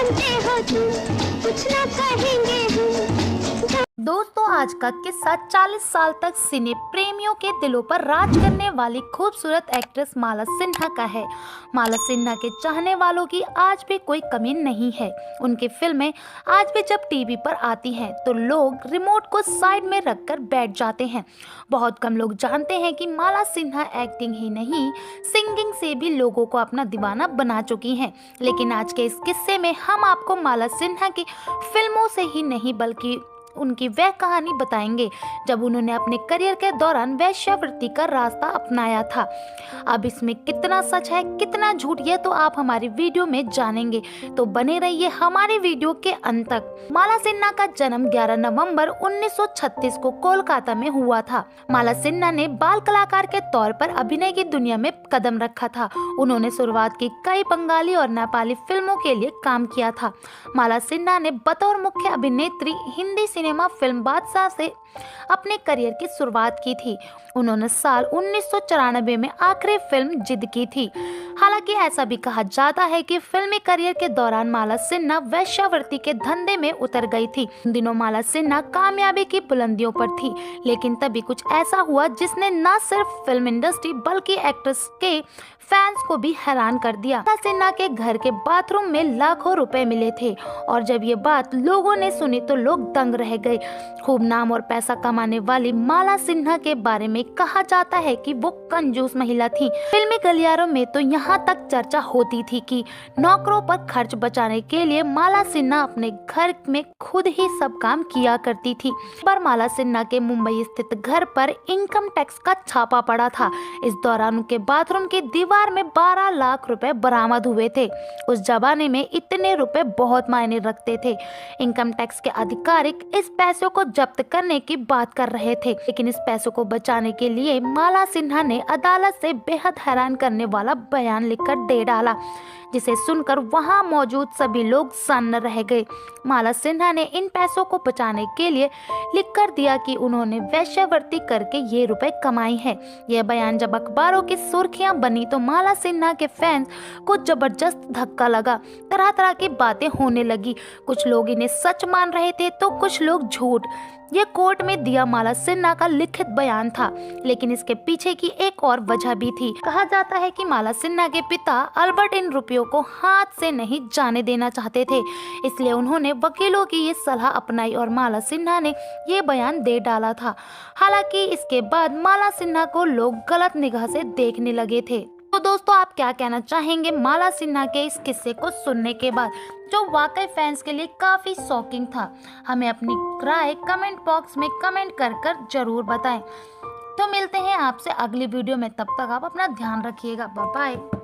जानते हो तुम, कुछ ना कहेंगे हम। दोस्तों, आज का किस्सा 40 साल तक सिने प्रेमियों के दिलों पर राज करने वाली खूबसूरत एक्ट्रेस माला सिन्हा का है। माला सिन्हा के चाहने वालों की आज भी कोई कमी नहीं है। उनकी फिल्में आज भी जब टीवी पर आती हैं तो लोग रिमोट को साइड में रखकर बैठ जाते हैं। बहुत कम लोग जानते हैं कि माला सिन्हा एक्टिंग ही नहीं, सिंगिंग से भी लोगों को अपना दीवाना बना चुकी हैं। लेकिन आज के इस किस्से में हम आपको माला सिन्हा की फिल्मों से ही नहीं बल्कि उनकी वह कहानी बताएंगे जब उन्होंने अपने करियर के दौरान वेश्यावृत्ति का रास्ता अपनाया था। अब इसमें कितना सच है कितना झूठ, ये तो आप हमारी वीडियो में जानेंगे, तो बने रहिए हमारी वीडियो के अंत तक। माला सिन्हा का जन्म 11 नवंबर 1936 को कोलकाता में हुआ था। माला सिन्हा ने बाल कलाकार के तौर पर अभिनय की दुनिया में कदम रखा था। उन्होंने शुरुआत की कई बंगाली और नेपाली फिल्मों के लिए काम किया था। माला सिन्हा ने बतौर मुख्य अभिनेत्री हिंदी सिनेमा फिल्म बादशाह से अपने करियर की शुरुआत की थी। उन्होंने साल 1994 में आखिरी फिल्म जिद की थी। हालांकि ऐसा भी कहा जाता है कि फिल्मी करियर के दौरान माला सिन्हा वेश्यावृत्ति के धंधे में उतर गई थी। उन दिनों माला सिन्हा कामयाबी की बुलंदियों पर थी, लेकिन तभी कुछ ऐसा हुआ जिसने न सिर्फ फिल्म इंडस्ट्री बल्कि एक्ट्रेस के फैंस को भी हैरान कर दिया। माला सिन्हा के घर के बाथरूम में लाखों रुपए मिले थे और जब ये बात लोगों ने सुनी तो लोग दंग रह गए। खूब नाम और पैसा कमाने वाली माला सिन्हा के बारे में कहा जाता है कि वो कंजूस महिला थी। फिल्मी गलियारों में तो यहाँ तक चर्चा होती थी कि नौकरों पर खर्च बचाने के लिए माला सिन्हा अपने घर में खुद ही सब काम किया करती थी। पर माला सिन्हा के मुंबई स्थित घर पर इनकम टैक्स का छापा पड़ा था। इस दौरान उनके बाथरूम की दीवार में 12 लाख रुपए बरामद हुए थे। उस जमाने में इतने रुपए बहुत मायने रखते थे। इनकम टैक्स के अधिकारी इस पैसों को जब्त करने की बात कर रहे थे, लेकिन इस पैसों को बचाने के लिए माला सिन्हा ने अदालत से बेहद हैरान करने वाला बयान लिखकर दे डाला, जिसे सुनकर वहां मौजूद सभी लोग सन्न रह गए। माला सिन्हा ने इन पैसों को बचाने के लिए लिखकर दिया कि उन्होंने वेश्यावृत्ति करके ये रुपए कमाई है। यह बयान जब अखबारों की सुर्खियां बनी तो माला सिन्हा के फैंस को जबरदस्त धक्का लगा। तरह तरह की बातें होने लगी। कुछ लोग इन्हें सच मान रहे थे तो कुछ लोग झूठ। ये कोर्ट में दिया माला सिन्हा का लिखित बयान था, लेकिन इसके पीछे की एक और वजह भी थी। कहा जाता है कि माला सिन्हा के पिता अल्बर्ट इन रुपयों को हाथ से नहीं जाने देना चाहते थे, इसलिए उन्होंने वकीलों की ये सलाह अपनाई और माला सिन्हा ने ये बयान दे डाला था। हालांकि इसके बाद माला सिन्हा को लोग गलत निगाह से देखने लगे थे। तो दोस्तों, आप क्या कहना चाहेंगे माला सिन्हा के इस किस्से को सुनने के बाद, जो वाकई फैंस के लिए काफी शॉकिंग था? हमें अपनी राय कमेंट बॉक्स में कमेंट कर जरूर बताएं। तो मिलते हैं आपसे अगली वीडियो में, तब तक आप अपना ध्यान रखिएगा। Bye bye.